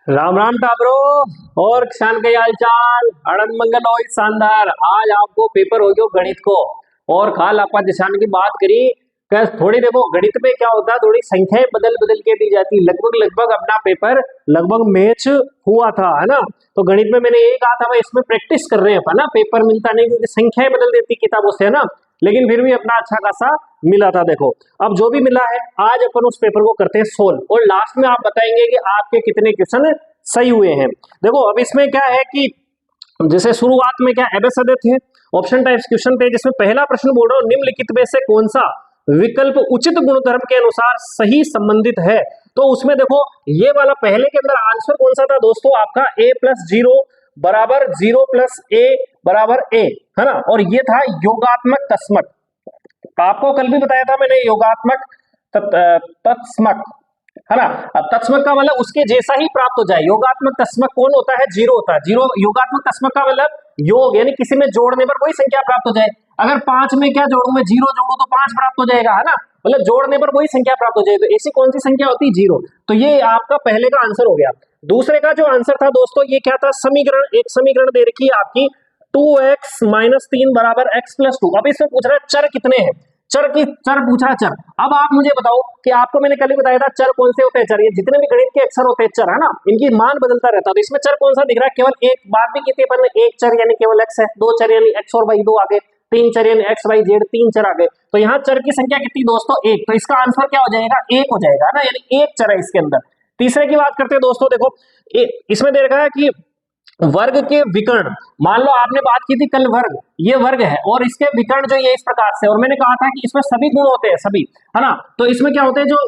राम राम टाबरो और किसान के हाल चाल आनंद मंगल और शानदार। आज आपको पेपर हो गयो गणित को। और कल आपा दिशान की बात करी कि थोड़ी देखो गणित में क्या होता है, थोड़ी संख्याएं बदल बदल के दी जाती, लगभग लगभग अपना पेपर लगभग मैच हुआ था, है ना। तो गणित में मैंने यही कहा था भाई इसमें प्रैक्टिस कर रहे हैं अपना, पेपर मिलता नहीं क्योंकि संख्याएं बदल देती किताबों से, है ना। लेकिन फिर भी अपना अच्छा खासा मिला था। देखो अब जो भी मिला है आज अपन उस पेपर को करते हैं सोल्व, और लास्ट में आप बताएंगे कि आपके कितने क्वेश्चन सही हुए हैं। देखो अब इसमें क्या है कि जैसे शुरुआत में क्या एबेसडे थे, ऑप्शन टाइप्स क्वेश्चन थे, जिसमें पहला प्रश्न बोल रहा हूं निम्नलिखित में से कौन सा विकल्प उचित गुणधर्म के अनुसार सही संबंधित है। तो उसमें देखो ये वाला पहले के अंदर आंसर कौन सा था दोस्तों, आपका a प्लस जीरो बराबर जीरो प्लस ए बराबर ए, है ना। और ये था योगात्मक तस्मक। आपको कल भी बताया था मैंने योगात्मक तत्स्मक, है ना। अब तत्स्मक का मतलब उसके जैसा ही प्राप्त हो जाए। योगात्मक तस्मक कौन होता है, जीरो होता है। जीरो योगात्मक तस्मक का मतलब योग, यानी किसी में जोड़ने पर वही संख्या प्राप्त हो जाए। अगर पांच में क्या जोड़ू, मैं जीरो जोड़ू तो पांच प्राप्त हो जाएगा, है ना। मतलब जोड़ने पर वही संख्या प्राप्त हो जाए। तो ऐसी कौन सी संख्या होती है, जीरो। तो ये आपका पहले का आंसर हो गया। दूसरे का जो आंसर था दोस्तों ये क्या था, समीकरण, एक समीकरण दे रखी है आपकी 2x माइनस 3 बराबर x प्लस 2। अब इसमें पूछ रहा है चर कितने हैं, चर पूछ रहा है चर। अब आप मुझे बताओ कि आपको मैंने कल ही बताया था चर कौन से होते हैं। चर ये जितने भी गणित के अक्षर होते हैं चर, है ना, इनकी मान बदलता रहता है। तो इसमें चर कौन सा दिख रहा है, केवल एक बात भी की थी अपन ने, एक चर यानी केवल x है, दो चर यानी x और y दो आगे, तीन चर यानी x y z तीन चर आगे। तो यहाँ चर की संख्या कितनी दोस्तों, एक। तो इसका आंसर क्या हो जाएगा, एक हो जाएगा, है ना, यानी एक चर है इसके अंदर। तीसरे की बात करते हैं दोस्तों, देखो इसमें दे रखा है कि वर्ग के विकर्ण, मान लो आपने बात की थी कल वर्ग, ये वर्ग है और इसके विकर्ण जो ये इस प्रकार से, और मैंने कहा था कि इसमें सभी गुण होते हैं सभी, है ना। तो इसमें क्या होते हैं जो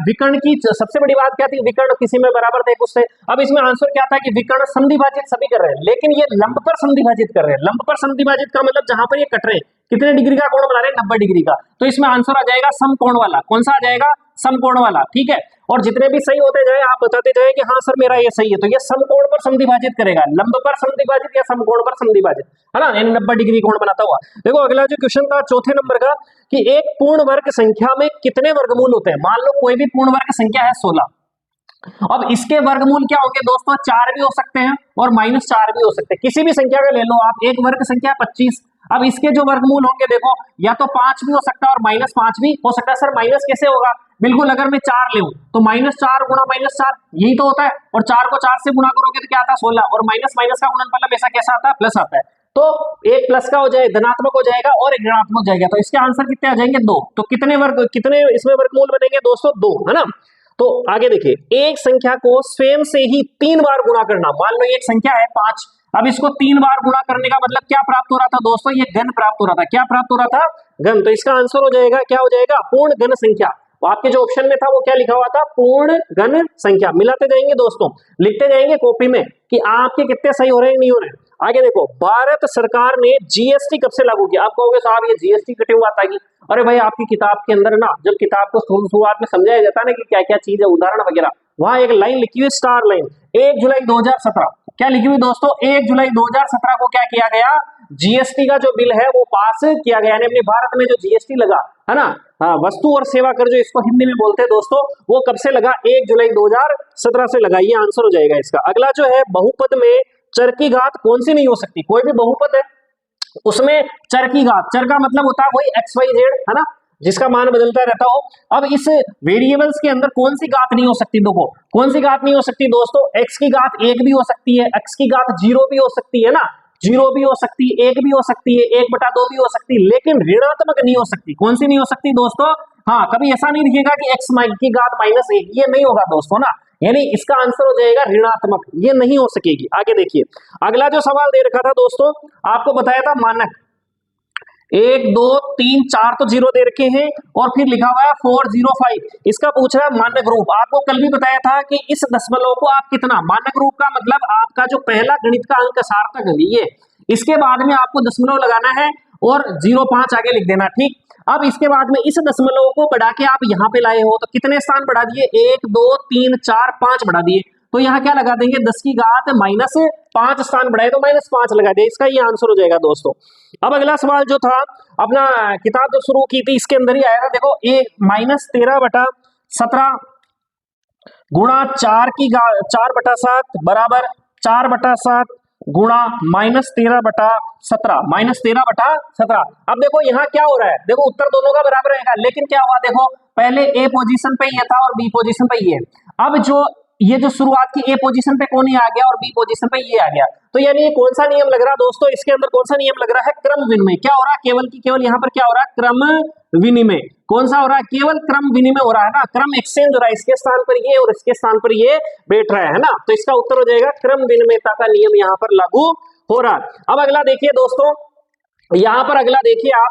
विकर्ण की सबसे बड़ी बात क्या थी, विकर्ण किसी में बराबर थे उससे। अब इसमें आंसर क्या था कि विकर्ण संधिभाजित सभी कर रहे हैं, लेकिन ये लंब पर संधिभाजित कर रहे हैं। लंब पर संधिभाजित का मतलब जहां पर ये कट रहे हैं कितने डिग्री का कोण बना रहे हैं, 90 डिग्री का। तो इसमें आंसर आ जाएगा समकोण वाला। कौन सा आ जाएगा, समकोण वाला, ठीक है। और जितने भी सही होते जाए आप बताते जाए कि हाँ सर मेरा ये सही है, तो ये समकोण पर संधिभाजित करेगा, लंब पर संधिभाजित या समकोण पर संधिभाजित, है ना, यानी 90 डिग्री कोण बनाता हुआ। देखो अगला जो क्वेश्चन था चौथे नंबर का, कि एक पूर्ण वर्ग संख्या में कितने वर्गमूल होते हैं। मान लो कोई भी पूर्ण वर्ग संख्या है 16, अब इसके वर्गमूल क्या होंगे दोस्तों, चार भी हो सकते हैं और माइनस चार भी हो सकते हैं। किसी भी संख्या का ले लो आप, एक वर्ग संख्या 25, अब इसके जो वर्गमूल होंगे देखो, या तो 5 भी हो सकता है और माइनस 5 भी हो सकता है। सर माइनस कैसे होगा, बिल्कुल, अगर मैं 4 ले तो माइनस 4 गुणा माइनस 4 यही तो होता है, और 4 को 4 से गुणा करोगे तो क्या आता है 16, और माइनस माइनस का गुणनफल हमेशा कैसा आता है, प्लस आता है। तो एक प्लस का हो जाए धनात्मक हो जाएगा और एक ऋणात्मक हो जाएगा। तो इसके आंसर कितने आ जाएंगे, दो। तो कितने वर्ग, कितने इसमें वर्गमूल बनेंगे दोस्तों, दो, है ना। तो आगे देखिए, एक संख्या को स्वयं से ही 3 बार गुणा करना। मान लो एक संख्या है 5, अब इसको 3 बार गुणा करने का मतलब क्या प्राप्त हो रहा था दोस्तों, ये घन प्राप्त हो रहा था। क्या प्राप्त हो रहा था, घन। तो इसका आंसर हो जाएगा, क्या हो जाएगा, पूर्ण घन संख्या। तो आपके जो ऑप्शन में था वो क्या लिखा हुआ था, पूर्ण घन संख्या। मिलाते जाएंगे दोस्तों, लिखते जाएंगे कॉपी में कि आपके कितने सही हो रहे हैं नहीं हो रहे हैं। आगे देखो, भारत सरकार ने जीएसटी कब से लागू किया। आप कहोगे साहब ये जीएसटी कटी हुआ आता है। अरे भाई आपकी किताब के अंदर ना, जब किताब को शुरुआत में समझाया जाता है ना कि क्या क्या चीज है, उदाहरण वगैरह, वहां एक लाइन लिखी हुई, स्टार लाइन, 1 जुलाई 2017। क्या लिखी हुई दोस्तों, 1 जुलाई 2017 को क्या किया गया, जीएसटी का जो बिल है वो पास किया गया। यानी अपने भारत में जो जीएसटी लगा, है ना, हाँ, वस्तु और सेवा कर जो इसको हिंदी में बोलते हैं दोस्तों, वो कब से लगा, 1 जुलाई 2017 से लगा। ये आंसर हो जाएगा इसका। अगला जो है, बहुपद में चर की घात कौन सी नहीं हो सकती। कोई भी बहुपद है उसमें चर की घात, चर का मतलब होता है वही एक्स वाई जेड, है ना, जिसका मान बदलता रहता हो। अब इस वेरिएबल्स के अंदर कौन सी घात नहीं हो सकती, देखो कौन सी घात नहीं हो सकती दोस्तों, x की घात 1 भी हो सकती है, x की घात 0 भी हो सकती है ना, 0 भी हो सकती है, 1 भी हो सकती है, 1/2 भी हो सकती है, लेकिन ऋणात्मक नहीं हो सकती। कौन सी नहीं हो सकती दोस्तों, हाँ, कभी ऐसा नहीं लिखेगा कि x की घात -1, ये नहीं होगा दोस्तों ना, यानी इसका आंसर हो जाएगा ऋणात्मक, ये नहीं हो सकेगी। आगे देखिए, अगला जो सवाल दे रखा था दोस्तों, आपको बताया था मानक 1 2 3 4 तो 0 दे रखे हैं, और फिर लिखा हुआ है 405। इसका पूछ रहा है मानक रूप। आपको कल भी बताया था कि इस दशमलव को आप कितना, मानक रूप का मतलब आपका जो पहला गणित का अंक सार्थक है ये, इसके बाद में आपको दशमलव लगाना है और 05 आगे लिख देना, ठीक। अब इसके बाद में इस दशमलव को बढ़ा के आप यहाँ पे लाए हो, तो कितने स्थान बढ़ा दिए, 1 2 3 4 5 बढ़ा दिए। तो यहाँ क्या लगा देंगे, 10 की घात -5 स्थान बढ़ाए तो -5 लगा दिए। इसका ये आंसर हो जाएगा दोस्तों। अब अगला सवाल जो था, अपना किताब जो शुरू की थी इसके अंदर ही आया था, देखो -13/17 गुणा 4/7 बराबर 4/7 गुणा -13/17 -13/17। अब देखो यहाँ क्या हो रहा है, देखो उत्तर दोनों का बराबर रहेगा, लेकिन क्या हुआ देखो, पहले ए पोजीशन पे ये था और बी पोजीशन पे ये। अब जो ये जो शुरुआत की ए पोजीशन पे कौन ही आ गया और बी पोजीशन पे ये आ गया, तो यानी ये कौन सा नियम लग रहा है दोस्तों, इसके अंदर कौन सा नियम लग रहा है, क्रम विनिमय। क्या हो रहा है, केवल की केवल यहाँ पर क्या हो रहा है, क्रम विनिमय। कौन सा हो रहा है, केवल क्रम विनिमय हो रहा है ना, क्रम एक्सचेंज हो रहा है, इसके स्थान पर ये और इसके स्थान पर ये बैठ रहा है ना, तो इसका उत्तर हो जाएगा क्रम विनिमयता का नियम यहाँ पर लागू हो रहा है। अब अगला देखिए दोस्तों, यहाँ पर अगला देखिए आप,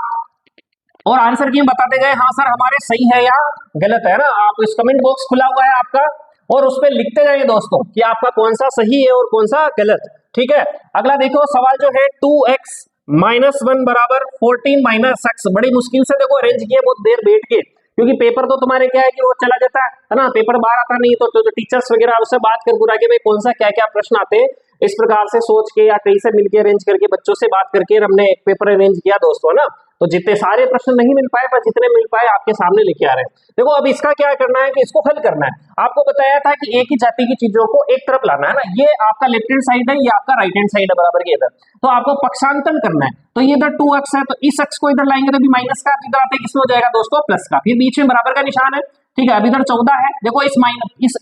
और आंसर की बताते गए, हाँ सर हमारे सही है या गलत है ना, आप इस कमेंट बॉक्स खुला हुआ है आपका, और उस पर लिखते जाइए दोस्तों कि आपका कौन सा सही है और कौन सा गलत। ठीक है, अगला देखो सवाल जो है 2x - 1 बराबर 14 - x, बड़ी मुश्किल से देखो अरेंज किए बहुत देर बैठ के, क्योंकि पेपर तो तुम्हारे क्या है कि वो चला जाता है ना, पेपर बाहर आता नहीं, तो टीचर्स वगैरह उससे बात कर पूरा के भाई कौन सा क्या क्या प्रश्न आते हैं, इस प्रकार से सोच के या कहीं से मिलकर अरेंज करके बच्चों से बात करके हमने एक पेपर अरेंज किया दोस्तों ना। तो जितने सारे प्रश्न नहीं मिल पाए पर जितने मिल पाए आपके सामने लेके आ रहे हैं। देखो अब इसका क्या करना है कि इसको हल करना है। आपको बताया था कि एक ही जाति की चीजों को एक तरफ लाना है ना, ये आपका लेफ्ट हैंड साइड है, ये आपका राइट हैंड साइड है बराबर के इधर, तो आपको पक्षांतरण करना है। तो ये इधर 2x है, तो इस x को इधर लाएंगे तो भी माइनस का, इधर आते किसमें हो जाएगा दोस्तों, प्लस का, फिर बीच में बराबर का निशान है। ठीक है, अब इधर 14 है, देखो इस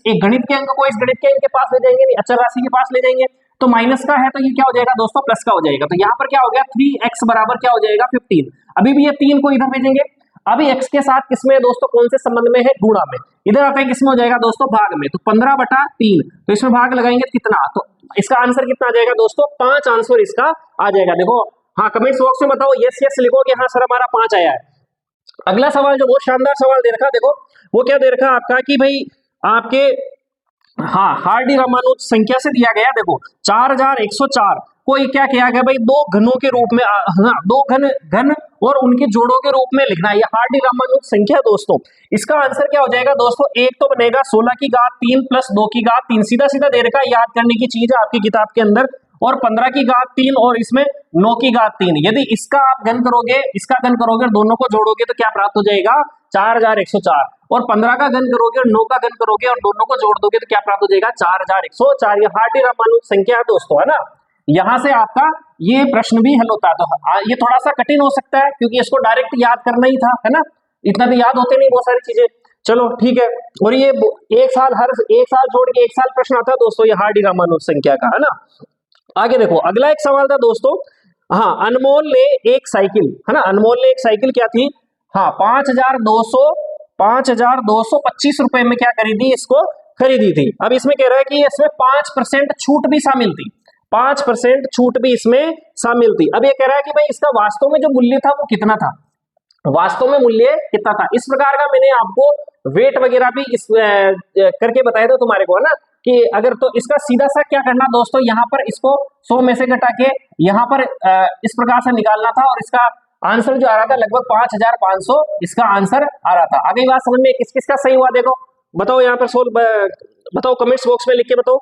एक गणित के अंक को इस गणित के अंक के पास ले जाएंगे, नहीं अचर राशि के पास ले जाएंगे, तो माइनस का है तो ये क्या हो जाएगा दोस्तों, प्लस का हो जाएगा। तो यहाँ पर क्या हो गया, 3x बराबर क्या हो जाएगा 15। अभी भी ये 3 को इधर भेजेंगे, अभी x के साथ किसमें है दोस्तों, कौन से संबंध में है, गुणा में, इधर आता है किसमें हो जाएगा दोस्तों, भाग में, तो 15/3, तो इसमें भाग लगाएंगे कितना, तो इसका आंसर कितना आ जाएगा दोस्तों, 5 आंसर इसका आ जाएगा। देखो हाँ कमेंट बॉक्स में बताओ यस यस लिखो कि हाँ सर हमारा 5 आया है। अगला सवाल जो बहुत शानदार सवाल दे रखा, देखो वो क्या दे रखा आपका कि भाई आपके हाँ हार्डी रामानुज संख्या से दिया गया, देखो 4104 कोई क्या किया गया भाई, दो घनों के रूप में, हाँ दो घन और उनके जोड़ों के रूप में लिखना है, ये हार्डी रामानुज संख्या दोस्तों। इसका आंसर क्या हो जाएगा दोस्तों, एक तो बनेगा 16 की घात 3 प्लस 2 की घात 3, सीधा सीधा दे रखा, याद करने की चीज है आपकी किताब के अंदर, और 15 की घात 3 और इसमें 9 की घात 3। यदि इसका आप घन करोगे, इसका घन करोगे, दोनों को जोड़ोगे तो क्या प्राप्त हो जाएगा, 4104, और 15 का घन करोगे और 9 का घन करोगे और दोनों को जोड़ दोगे तो क्या प्राप्त हो जाएगा, 4104। ये हार्डी रामानुज संख्या है दोस्तों, है ना। यहां से आपका ये प्रश्न भी हल होता है, तो ये थोड़ा सा कठिन हो सकता है क्योंकि इसको डायरेक्ट याद करना ही था, है ना, इतना भी याद होते नहीं बहुत सारी चीजें। चलो ठीक है, और ये एक साल छोड़ के एक साल प्रश्न आता है दोस्तों, ये हार्डी रामानुज संख्या का, है ना। आगे देखो अगला एक सवाल था दोस्तों, हाँ अनमोल ने एक साइकिल, है ना, अनमोल ने एक साइकिल क्या थी, हाँ 5225 रुपए में क्या खरीदी, इसको खरीदी थी। अब इसमें कह रहा है कि इसमें 5% छूट भी शामिल थी, 5% छूट भी इसमें शामिल थी। अब ये कह रहा है कि भाई इसका वास्तव में जो मूल्य था वो कितना था, वास्तव में मूल्य कितना था। इस प्रकार का मैंने आपको वेट वगैरह भी इस करके बताया था तुम्हारे को, है ना, कि अगर तो इसका सीधा सा क्या करना दोस्तों, यहाँ पर इसको 100 में से घटा के यहाँ पर इस प्रकार से निकालना था, और इसका आंसर जो आ रहा था लगभग 5500 इसका आंसर आ रहा था। आगे बात समझ में किस किस का सही हुआ, देखो बताओ यहाँ पर सोल्व बताओ, कमेंट्स बॉक्स में लिख के बताओ।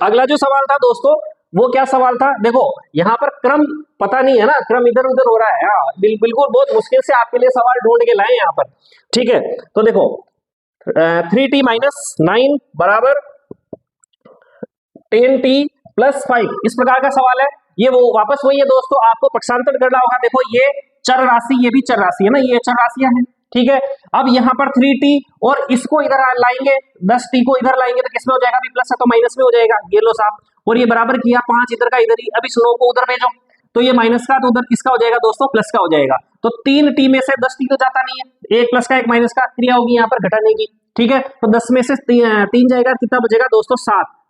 अगला जो सवाल था दोस्तों वो क्या सवाल था, देखो यहाँ पर क्रम पता नहीं है ना, क्रम इधर उधर हो रहा है, हाँ बिल्कुल बहुत मुश्किल से आपके लिए सवाल ढूंढ के लाए यहाँ पर। ठीक है, तो देखो 3t - 9 बराबर 10t + 5, इस प्रकार का सवाल है। ये वो वापस वही है दोस्तों, आपको पक्षांतर करना होगा। देखो ये चर राशि, ये भी चर राशि है ना, ये चर राशियां हैं। ठीक है, अब यहाँ पर 3t और इसको इधर लाएंगे, 10t को इधर लाएंगे तो किसमें हो जाएगा, भी प्लस है तो माइनस में हो जाएगा, ये लो साहब, और ये बराबर किया 5 इधर का इधर ही, अब इस 9 को उधर भेजो तो ये माइनस का, तो उधर किसका हो जाएगा दोस्तों, प्लस का हो जाएगा। तो 3t में से 10t तो जाता नहीं है, एक प्लस का एक माइनस का, क्रिया होगी यहाँ पर घटाने की। ठीक है, तो 10 में से 3 जाएगा, कितना बचेगा दोस्तों,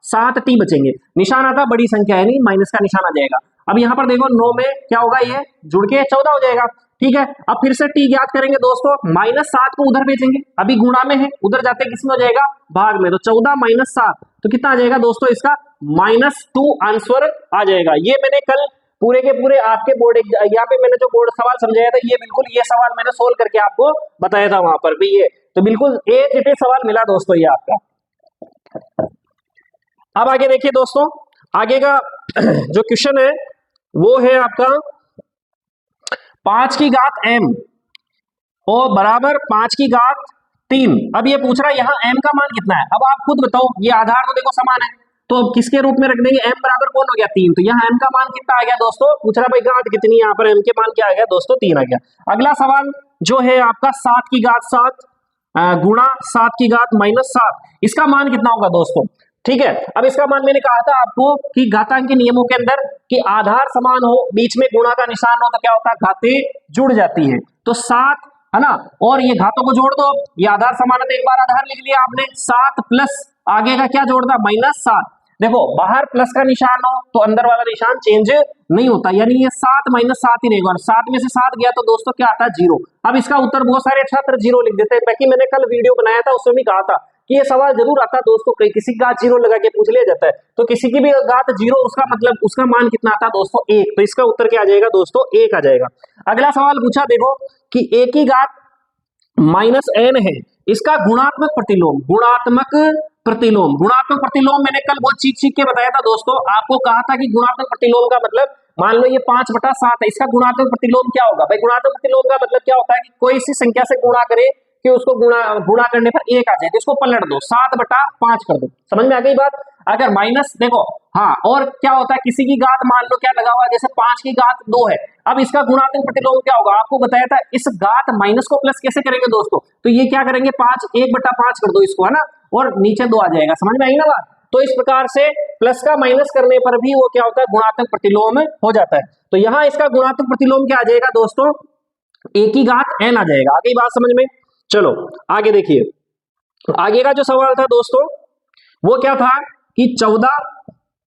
7t बचेंगे। निशान आता बड़ी संख्या है, नहीं माइनस का निशान आ जाएगा। अब यहाँ पर देखो 9 में क्या होगा, ये जुड़ के 14 हो जाएगा। ठीक है, अब फिर से t ज्ञात करेंगे दोस्तों, -7 को उधर भेजेंगे, अभी गुणा में है, उधर जाते किसमें हो जाएगा, भाग में, तो 14 - 7 तो कितना आ जाएगा दोस्तों, इसका -2 आंसर आ जाएगा। ये मैंने कल पूरे के पूरे आपके बोर्ड यहाँ पे मैंने जो बोर्ड सवाल समझाया था, ये बिल्कुल ये सवाल मैंने सोल्व करके आपको बताया था वहां पर भी, ये तो बिल्कुल एक सवाल मिला दोस्तों ये आपका। अब आगे देखिए दोस्तों, आगे का जो क्वेश्चन है वो है आपका 5 की घात m और बराबर 5 की घात 3। अब ये पूछ रहा है यहाँ m का मान कितना है। अब आप खुद बताओ, ये आधार तो देखो समान है, तो अब किसके रूप में रख देंगे, m बराबर कौन हो गया 3। तो यहाँ m का मान कितना आ गया दोस्तों, पूछ रहा भाई घात कितनी, यहाँ पर m के मान क्या आ गया दोस्तों 3 आ गया। अगला सवाल जो है आपका 7 की घात 7 गुणा 7 की घात -7, इसका मान कितना होगा दोस्तों। ठीक है, अब इसका मान मैंने कहा था आपको कि घातांक के नियमों के अंदर कि आधार समान हो, बीच में गुणा का निशान हो, तो क्या होता है, घातें जुड़ जाती है। तो 7 है ना, और ये घातों को जोड़ दो, ये आधार समान है तो एक बार आधार लिख लिया आपने, 7 प्लस आगे का क्या जोड़ता -7। देखो बाहर प्लस का निशान हो तो अंदर वाला निशान चेंज नहीं होता, यानी ये 7 -7 ही रहेगा, और 7 में से 7 गया तो दोस्तों क्या आता है 0। अब इसका उत्तर बहुत सारे छात्र 0 लिख देते हैं, बाकी मैंने कल वीडियो बनाया था उसमें भी कहा था कि ये सवाल जरूर आता है दोस्तों, किसी का 0 लगा के पूछ लिया जाता है, तो किसी की भी घात 0 उसका मतलब उसका मान कितना आता है दोस्तों 1, तो इसका उत्तर क्या आ जाएगा दोस्तों 1 आ जाएगा। अगला सवाल पूछा देखो कि a की घात -n है, इसका गुणात्मक प्रतिलोम, गुणात्मक प्रतिलोम मैंने कल बहुत सीख के बताया था दोस्तों, आपको कहा था कि गुणात्मक प्रतिलोम का मतलब मान लो ये 5/7 है, इसका गुणात्मक प्रतिलोम क्या होगा भाई। गुणात्मक प्रतिलोम का मतलब क्या होता है कि कोई सी संख्या से गुणा करे कि उसको गुणा करने पर 1 आ जाए, तो इसको पलट दो 7/5 कर दो, समझ में आ गई बात। अगर माइनस देखो हाँ, और क्या होता है किसी की घात मान लो क्या लगा हुआ है, जैसे 5 की घात 2 है, अब इसका गुणात्मक प्रतिलोम क्या होगा, आपको बताया था इस घात माइनस को प्लस कैसे करेंगे दोस्तों, तो ये क्या करेंगे 1/5 कर दो इसको, है ना, और नीचे 2 आ जाएगा, समझ में आई ना बात। तो इस प्रकार से प्लस का माइनस करने पर भी वो क्या होता है गुणात्मक प्रतिलोम हो जाता है। तो यहाँ इसका गुणात्मक प्रतिलोम क्या आ जाएगा दोस्तों, a की घात n आ जाएगा। आगे बात समझ में, चलो आगे देखिए। आगे का जो सवाल था दोस्तों वो क्या था कि 14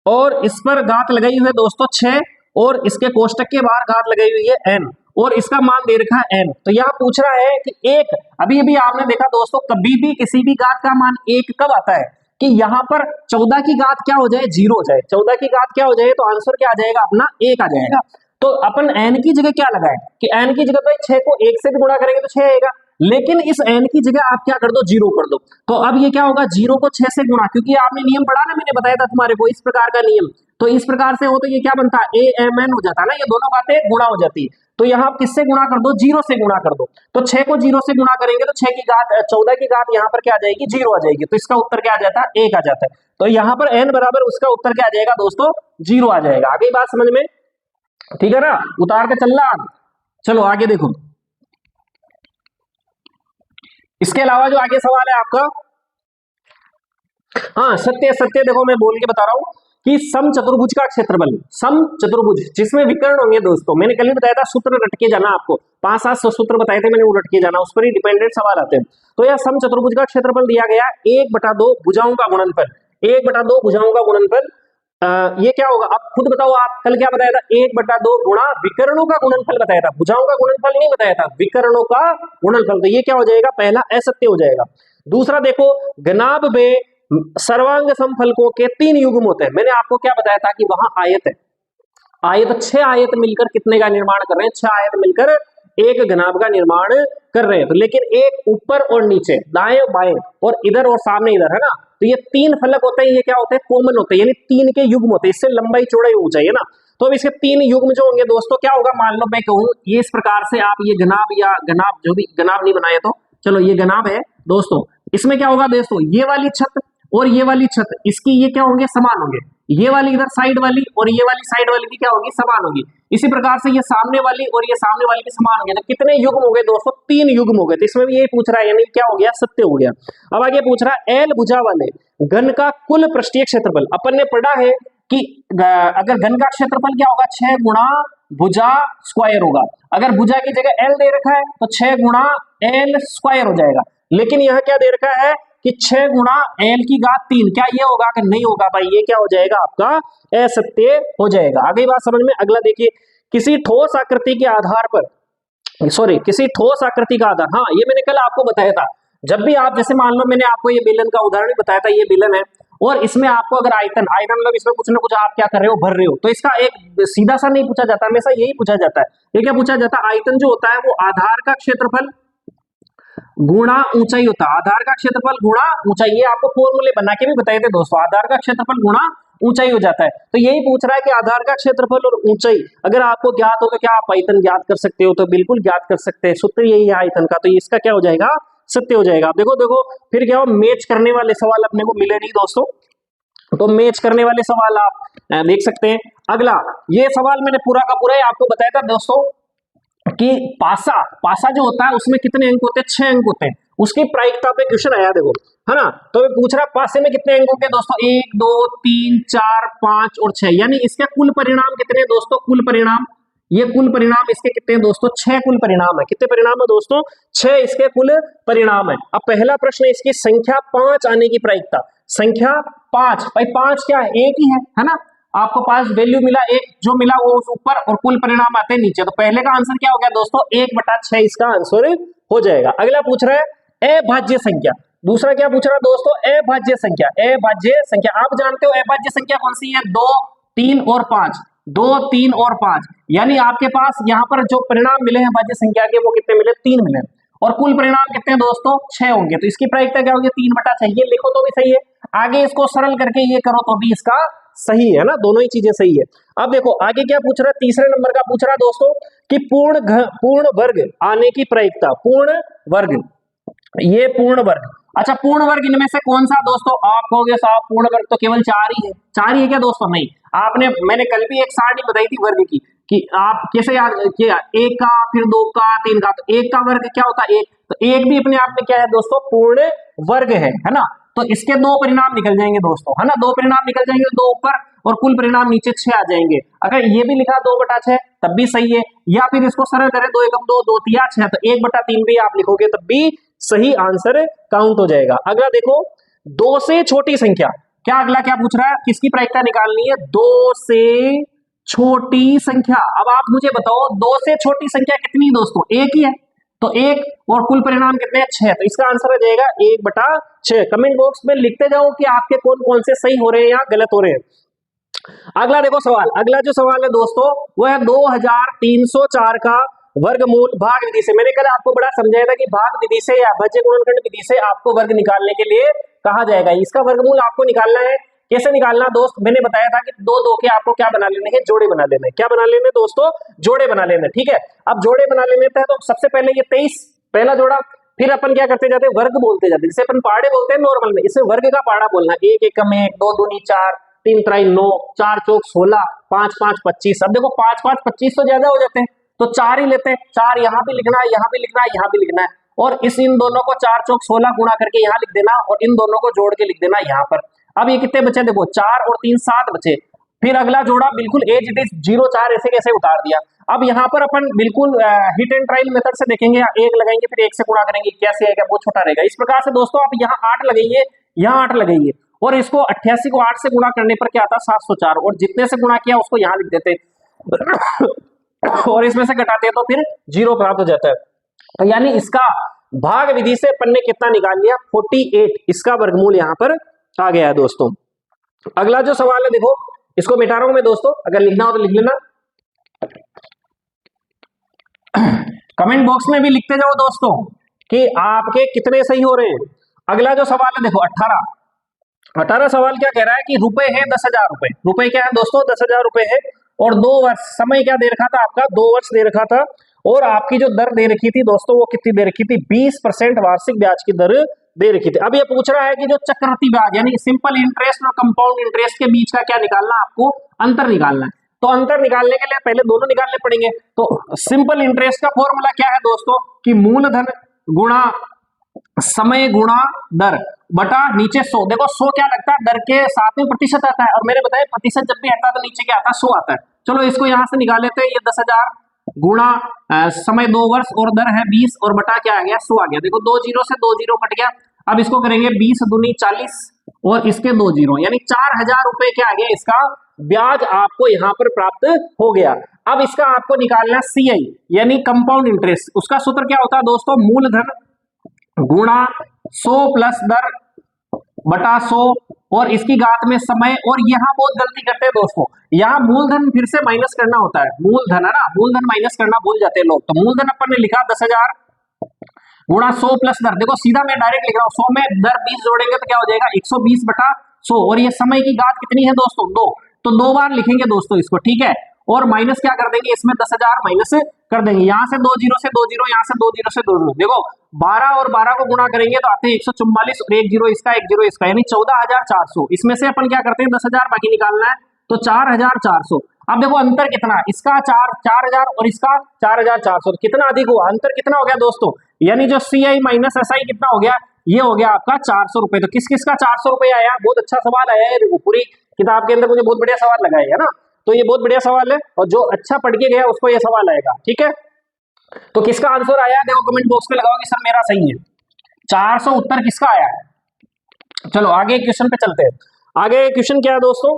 और इस पर घात लगाई हुई है दोस्तों 6, और इसके कोष्टक के बाहर घात लगाई हुई है n, और इसका मान दे रखा है n। तो यहाँ पूछ रहा है कि एक, अभी आपने देखा दोस्तों कभी भी किसी भी घात का मान 1 कब आता है कि यहाँ पर 14 की घात क्या हो जाए 0 हो जाए, 14 की घात क्या हो जाए तो आंसर क्या आ जाएगा अपना 1 आ जाएगा। तो अपन n की जगह क्या लगाए कि n की जगह भाई 6 को 1 से भी गुणा करेंगे तो 6 आएगा, लेकिन इस n की जगह आप क्या कर दो 0 कर दो। तो अब ये क्या होगा 0 को 6 से गुणा, क्योंकि आपने नियम पढ़ा ना, मैंने बताया था तुम्हारे को इस प्रकार का नियम, तो इस प्रकार से हो तो ये क्या बनता है amn हो जाता है ना, ये दोनों बातें गुणा हो जाती है। तो यहाँ आप किससे गुणा कर दो 0 से गुणा कर दो, तो 6 को 0 से गुणा करेंगे तो 6 की घात 14 की घात यहाँ पर क्या आ जाएगी 0 आ जाएगी, तो इसका उत्तर क्या आ जाता है 1 आ जाता है। तो यहाँ पर n बराबर उसका उत्तर क्या आ जाएगा दोस्तों 0 आ जाएगा। आगे बात समझ में, ठीक है ना, उतार के चल रहा। चलो आगे देखो, इसके अलावा जो आगे सवाल है आपका, हाँ सत्य देखो मैं बोल के बता रहा हूं कि सम चतुर्भुज का क्षेत्रफल, सम चतुर्भुज जिसमें विकर्ण होंगे दोस्तों, मैंने कल ही बताया था सूत्र रट के जाना, आपको 5-7 सूत्र बताए थे मैंने, वो रट के जाना, उस पर ही डिपेंडेंट सवाल आते हैं। तो यह सम चतुर्भुज का क्षेत्रफल दिया गया 1/2 भुजाओं का गुणनफल, 1/2 भुजाओं का गुणनफल, ये क्या होगा अब खुद बताओ, आप कल क्या बताया था 1/2 गुणा विकर्णों का गुणनफल बताया था, भुजाओं का गुणनफल नहीं बताया था, विकर्णों का गुणनफल। तो ये क्या हो जाएगा, पहला असत्य हो जाएगा। दूसरा देखो घनाभ में सर्वांग समफलकों के 3 युग्म होते हैं, मैंने आपको क्या बताया था कि वहां आयत है, आयत 6 आयत मिलकर कितने का निर्माण कर रहे हैं, 6 आयत मिलकर एक घनाभ का निर्माण कर रहे हैं। तो लेकिन एक ऊपर और नीचे, दाएं बाएं और इधर और सामने इधर, है ना, तो ये 3 फलक होते हैं, ये क्या होते हैं कॉमन होते हैं, यानी 3 के युग्म होते हैं, इससे लंबाई चौड़ाई ऊंचाई, है ना। तो अब इसके 3 युग्म जो होंगे दोस्तों क्या होगा, मान लो मैं कहूं ये इस प्रकार से, आप ये घनाभ या घनाभ जो भी घनाभ नहीं बनाए तो चलो ये घनाभ है दोस्तों, इसमें क्या होगा दोस्तों ये वाली छत और ये वाली छत इसकी ये क्या होंगे समान होंगे, ये वाली इधर साइड वाली और ये वाली साइड वाली की क्या होगी समान होगी। इसी प्रकार से ये सामने वाली और ये सामने वाली भी समान होंगे। तो कितने युग्म हो गए दोस्तों 3 युग्म हो गए। तो इसमें भी यही पूछ रहा है, यानी क्या हो गया सत्य हो गया। अब आगे पूछ रहा है एल भुजा वाले घन का कुल पृष्ठीय क्षेत्रफल। अपन ने पढ़ा है कि अगर घन का क्षेत्रफल क्या होगा 6 गुणा भुजा स्क्वायर होगा, अगर भुजा की जगह एल दे रखा है तो 6 गुणा एल स्क्वायर हो जाएगा। लेकिन यह क्या दे रखा है कि 6 गुणा एल की घात 3, क्या ये होगा कि नहीं होगा भाई, ये क्या हो जाएगा आपका असत्य हो जाएगा। आगे बात समझ में। अगला देखिए किसी ठोस आकृति के आधार पर, सॉरी किसी ठोस आकृति का आधार, हाँ ये मैंने कल आपको बताया था, जब भी आप जैसे मान लो मैंने आपको ये बेलन का उदाहरण बताया था, ये बेलन है और इसमें आपको अगर आयतन मतलब इसमें कुछ ना कुछ आप क्या कर रहे हो भर रहे हो, तो इसका एक सीधा सा नहीं पूछा जाता, हमेशा यही पूछा जाता है। ये क्या पूछा जाता है, आयतन जो होता है वो आधार का क्षेत्रफल गुणा ऊंचाई होता है, आधार का क्षेत्रफल गुणा ऊंचाई। ये आपको फॉर्मूले बना के भी बताए थे दोस्तों, आधार का क्षेत्रफल गुणा ऊंचाई हो जाता है। तो यही पूछ रहा है कि आधार का क्षेत्रफल और ऊंचाई अगर आपको ज्ञात हो तो क्या आप आयतन ज्ञात कर सकते हो, तो बिल्कुल ज्ञात कर सकते हैं, सूत्र यही है आयतन का। तो इसका क्या हो जाएगा सत्य हो जाएगा। देखो देखो फिर क्या हो, मैच करने वाले सवाल अपने को मिले नहीं दोस्तों, तो मैच करने वाले सवाल आप देख सकते हैं। अगला ये सवाल मैंने पूरा का पूरा आपको बताया था दोस्तों कि पासा पासा जो होता है उसमें कितने अंक होते हैं, 6 अंक होते हैं। उसकी प्रायिकता पे क्वेश्चन आया देखो, है ना। तो मैं पूछ रहा पासे में कितने अंक होंगे दोस्तों, 1 2 3 4 5 और 6, यानी इसके कुल परिणाम कितने हैं दोस्तों, कुल परिणाम, ये कुल परिणाम इसके कितने हैं दोस्तों, 6 कुल परिणाम है। कितने परिणाम है दोस्तों, 6 इसके कुल परिणाम है। अब पहला प्रश्न, इसकी संख्या 5 आने की प्रायिकता, संख्या 5, भाई 5 क्या है, एक ही है ना। आपको पास वैल्यू मिला एक, जो मिला वो ऊपर और कुल परिणाम आते हैं नीचे। तो पहले का आंसर क्या हो गया दोस्तों, 1/6 इसका आंसर हो जाएगा। अगला पूछ रहा है अभाज्य संख्या, दूसरा क्या पूछ रहा है दोस्तों, अभाज्य संख्या। अभाज्य संख्या आप जानते हो अभाज्य संख्या कौन सी है, 2 3 और 5, 2 3 और 5, यानी आपके पास यहाँ पर जो परिणाम मिले हैं भाज्य संख्या के वो कितने मिले, 3 मिले, और कुल परिणाम कितने हैं दोस्तों, 6 होंगे। तो इसकी प्रायिकता क्या होगी, 3/6। ये लिखो तो भी सही है, आगे इसको सरल करके ये करो तो भी इसका सही है ना, दोनों ही चीजें सही है। अब देखो आगे क्या पूछ रहा है, तीसरे नंबर का पूछ रहा है दोस्तों कि पूर्ण वर्ग आने की प्रायिकता, पूर्ण वर्ग, ये पूर्ण वर्ग, अच्छा पूर्ण वर्ग इनमें से कौन सा दोस्तों, आप कहोगे साहब पूर्ण वर्ग तो केवल 4 ही है, 4 ही है क्या दोस्तों, नहीं। आपने मैंने कल भी एक सारणी बताई थी वर्ग की कि आप कैसे याद किया, 1 का, फिर 2 का, 3 का, तो 1 का वर्ग क्या होता है 1, तो 1 भी अपने आप में क्या है दोस्तों, पूर्ण वर्ग है ना। तो इसके 2 परिणाम निकल जाएंगे दोस्तों, है ना, 2 परिणाम निकल जाएंगे, 2 ऊपर और कुल परिणाम नीचे 6 आ जाएंगे। अगर ये भी लिखा 2/6 तब भी सही है, या फिर इसको सरल करें 2 एकम 2, 2 तिया 6, तो 1/3 भी आप लिखोगे तब भी सही आंसर काउंट हो जाएगा। अगला देखो 2 से छोटी संख्या, क्या अगला क्या पूछ रहा है, किसकी प्रायिकता निकालनी है, 2 से छोटी संख्या। अब आप मुझे बताओ 2 से छोटी संख्या कितनी दोस्तों, एक ही है, तो 1 और कुल परिणाम कितने हैं 6, तो इसका आंसर हो जाएगा 1/6। कमेंट बॉक्स में लिखते जाओ कि आपके कौन कौन से सही हो रहे हैं या गलत हो रहे हैं। अगला देखो सवाल, अगला जो सवाल है दोस्तों वो है 2304 का वर्गमूल भाग विधि से। मैंने कल आपको बड़ा समझाया था कि भाग विधि से या अभाज्य गुणनखंड विधि से आपको वर्ग निकालने के लिए कहा जाएगा। इसका वर्गमूल आपको निकालना है, कैसे निकालना दोस्त, मैंने बताया था कि 2 2 के आपको क्या बना लेने हैं, जोड़े बना लेने, क्या बना लेने दोस्तों, जोड़े बना लेने, ठीक है। अब जोड़े बना लेने हैं तो सबसे पहले ये 23 पहला जोड़ा, फिर अपन क्या करते जाते हैं, वर्ग बोलते जाते हैं, जिसे अपन पहाड़े बोलते हैं नॉर्मल में, इसे वर्ग का पहाड़ा बोलना, 1 एकम 1, 2 दूनी 4, 3 त्राई 9, 4 चौक 16, 5 5 25। अब देखो 5 5 25 तो ज्यादा हो जाते हैं, तो 4 ही लेते हैं, 4 यहाँ भी लिखना है, यहाँ भी लिखना है, यहाँ भी लिखना है, और इन दोनों को 4 चौक 16 गुणा करके यहाँ लिख देना, और इन दोनों को जोड़ के लिख देना यहाँ पर। अब ये कितने बचे देखो, 4 और 3 7 बचे। फिर अगला जोड़ा बिल्कुल एज इट इज 0 4 ऐसे कैसे उतार दिया। अब यहाँ पर अपन बिल्कुल हिट एंड ट्रायल मेथड से देखेंगे, 1 लगाएंगे फिर 1 से गुणा करेंगे, कैसे आएगा, वो छोटा रहेगा। इस प्रकार से दोस्तों आप यहाँ 8 लगाइए, यहाँ 8 लगाइए, और इसको 88 को 8 से गुणा करने पर क्या आता है 704, और जितने से गुणा किया उसको यहाँ लिख देते और इसमें से घटाते हैं तो फिर 0 प्राप्त हो जाता है। तो यानी इसका भाग विधि से अपन ने कितना निकाल लिया, 48, इसका वर्गमूल यहाँ पर आ गया है दोस्तों। अगला जो सवाल है देखो, इसको मिटा रहा हूं मैं दोस्तों, अगर लिखना हो तो लिख लेना, कमेंट बॉक्स में भी लिखते जाओ दोस्तों कि आपके कितने सही हो रहे हैं। अगला जो सवाल है देखो 18 सवाल क्या कह रहा है कि रुपए है 10,000 रुपए, रुपए क्या है दोस्तों 10,000 रुपए है, और 2 वर्ष समय क्या दे रखा था आपका, 2 वर्ष दे रखा था, और आपकी जो दर दे रखी थी दोस्तों वो कितनी दे रखी थी, 20% वार्षिक ब्याज की दर दे रखी थी। अब ये पूछ रहा है कि जो चक्रवृद्धि ब्याज यानी सिंपल इंटरेस्ट और कंपाउंड इंटरेस्ट के बीच का क्या निकालना, आपको अंतर निकालना है। तो अंतर निकालने के लिए पहले दोनों निकालने पड़ेंगे। तो सिंपल इंटरेस्ट का फॉर्मूला क्या है दोस्तों कि मूलधन गुणा समय गुणा दर बटा नीचे 100। देखो 100 क्या लगता है, दर के साथ में प्रतिशत आता है, और मैंने बताया प्रतिशत जब भी हटता है तो नीचे क्या आता है 100 आता है। चलो इसको यहां से निकाल लेते हैं, ये 10,000 गुणा समय 2 वर्ष और दर है 20 और बटा क्या आ गया 100 आ गया। देखो 2 जीरो से 2 जीरो कट गया। अब इसको करेंगे 20 दूनी 40 और इसके 2 जीरो, यानी 4,000 रुपए क्या आ गया, इसका ब्याज आपको यहाँ पर प्राप्त हो गया। अब इसका आपको निकालना CI यानी कंपाउंड इंटरेस्ट। उसका सूत्र क्या होता है दोस्तों, मूलधन गुणा 100 प्लस दर बटा 100 और इसकी घात में समय। और यहाँ बहुत गलती करते हैं दोस्तों, यहाँ मूलधन फिर से माइनस करना होता है, मूलधन है ना, मूलधन माइनस करना भूल जाते हैं लोग। तो मूलधन अपन ने लिखा 10,000 गुणा 100 प्लस दर, देखो सीधा मैं डायरेक्ट लिख रहा हूँ, 100 में दर 20 जोड़ेंगे तो क्या हो जाएगा 120 बटा 100, और ये समय की घात कितनी है दोस्तों 2, तो 2 बार लिखेंगे दोस्तों इसको, ठीक है। और माइनस क्या कर देंगे इसमें 10,000 माइनस कर देंगे। यहाँ से 2 जीरो से 2 जीरो, यहाँ से 2 जीरो से 2 जीरो। देखो 12 और 12 को गुणा करेंगे तो आते हैं 144 और 1 जीरो इसका 1 जीरो इसका, यानी 14,400। इसमें से अपन क्या करते हैं 10,000 बाकी निकालना है तो 4,400। अब देखो अंतर कितना, इसका 4,000 और इसका 4,400, कितना अधिक हुआ, अंतर कितना हो गया दोस्तों, यानी जो CI माइनस SI कितना हो गया, ये हो गया आपका 400 रुपए। तो किस किस का 400 रुपए आया, बहुत अच्छा सवाल आया है। देखो पूरी किताब के अंदर मुझे बहुत बढ़िया सवाल लगा है ना, तो ये बहुत बढ़िया सवाल है और जो अच्छा पढ़ के गया उसको ये सवाल आएगा। ठीक है, तो किसका आंसर आया देखो कमेंट बॉक्स में लगाओ कि सर मेरा सही है। 400 उत्तर किसका आया है। चलो आगे क्वेश्चन पे चलते हैं। आगे क्वेश्चन क्या है दोस्तों,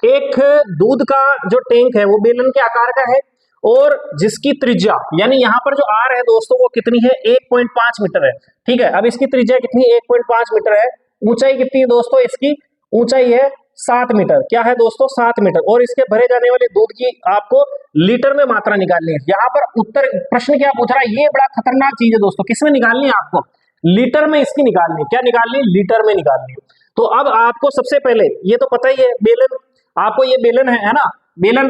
एक दूध का जो टैंक है वो बेलन के आकार का है और जिसकी त्रिज्या, यानी यहाँ पर जो R है दोस्तों वो कितनी है 1.5 मीटर है। ठीक है, अब इसकी त्रिज्या कितनी 1.5 मीटर है। ऊंचाई कितनी है दोस्तों, इसकी ऊंचाई है 7 मीटर। क्या है दोस्तों 7 मीटर। और इसके भरे जाने वाले दूध की आपको लीटर में मात्रा निकालनी है। यहाँ पर उत्तर प्रश्न क्या पूछ रहा है, ये बड़ा खतरनाक चीज है दोस्तों, किसमें निकालनी है आपको, लीटर में इसकी निकालनी है। क्या निकालनी है, लीटर में निकालनी है। तो अब आपको सबसे पहले ये तो पता ही है बेलन, आपको ये बेलन है ना, बेलन,